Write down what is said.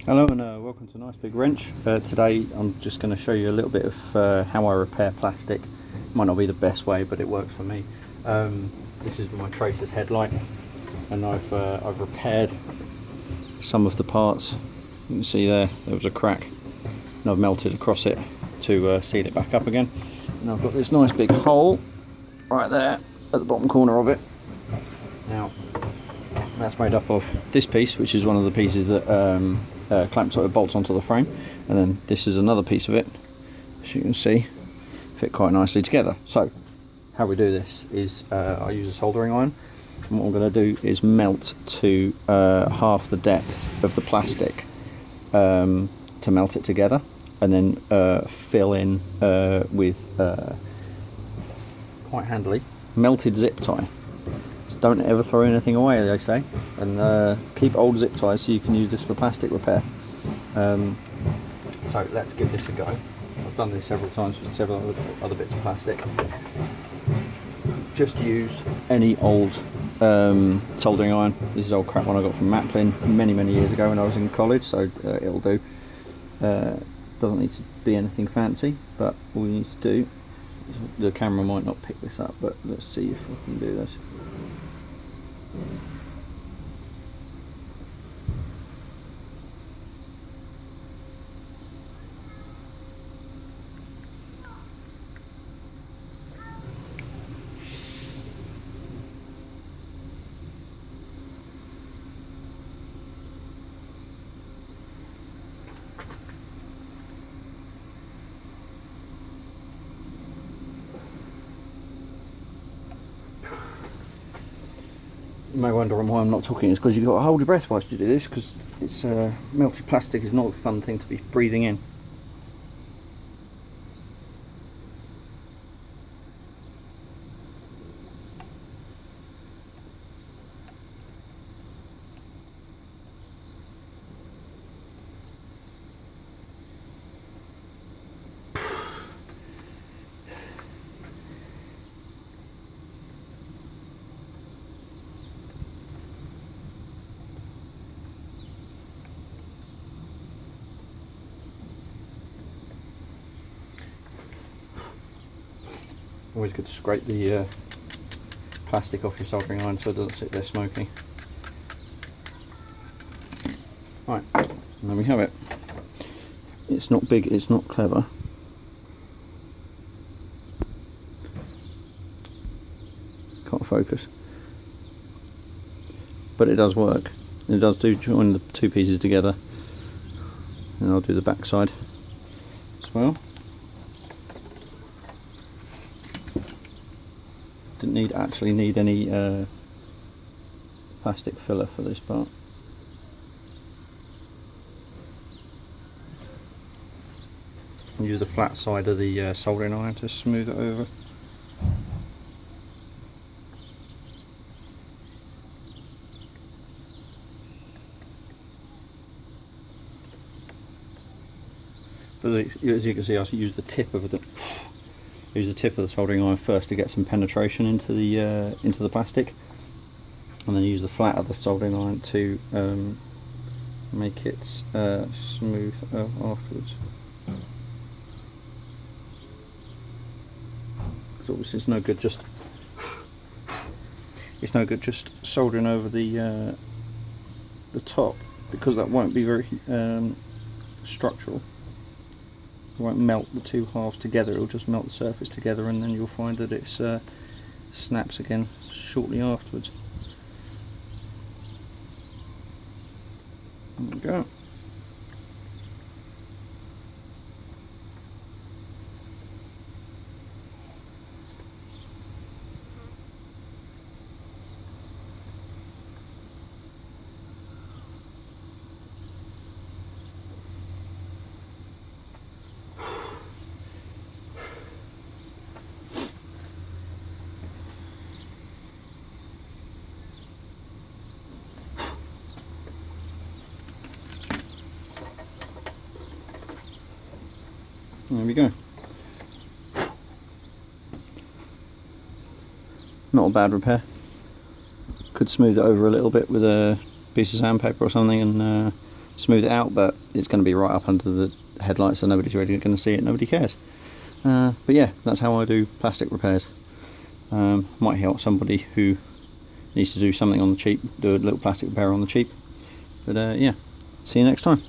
Hello and welcome to Nice Big Wrench. Today I'm just going to show you a little bit of how I repair plastic. Might not be the best way, but it works for me. This is my Tracer's headlight, and I've repaired some of the parts. You can see there was a crack, and I've melted across it to seal it back up again. And I've got this nice big hole right there at the bottom corner of it. Now that's made up of this piece, which is one of the pieces that clamps or bolts onto the frame, and then this is another piece of it, as you can see, fit quite nicely together. So how we do this is I use a soldering iron, and what I'm going to do is melt to half the depth of the plastic to melt it together, and then fill in with quite handily melted zip tie. So don't ever throw anything away, they say, and keep old zip ties so you can use this for plastic repair. So let's give this a go. I've done this several times with several other bits of plastic. Just use any old soldering iron. This is old crap one I got from Maplin many years ago when I was in college, so it'll do. Doesn't need to be anything fancy, but all you need to do, the camera might not pick this up, but let's see if I can do this. You may wonder why I'm not talking. It's because you've got to hold your breath whilst you do this, because it's melted plastic is not a fun thing to be breathing in. Always good to scrape the plastic off your soldering iron so it doesn't sit there smoky. Right, and there we have it. It's not big, it's not clever. Can't focus. But it does work. It does do join the two pieces together. And I'll do the back side as well. Didn't actually need any plastic filler for this part. I'll use the flat side of the soldering iron to smooth it over. But as you can see, I use the tip of the soldering iron first to get some penetration into the plastic, and then use the flat of the soldering iron to make it smooth afterwards. So obviously it's no good just soldering over the top, because that won't be very structural. It won't melt the two halves together, it'll just melt the surface together, and then you'll find that it snaps again shortly afterwards. There we go. There we go. Not a bad repair. Could smooth it over a little bit with a piece of sandpaper or something and smooth it out, but it's going to be right up under the headlight, so nobody's really going to see it, nobody cares. But yeah, that's how I do plastic repairs. Might help somebody who needs to do something on the cheap, do a little plastic repair on the cheap. But yeah, see you next time.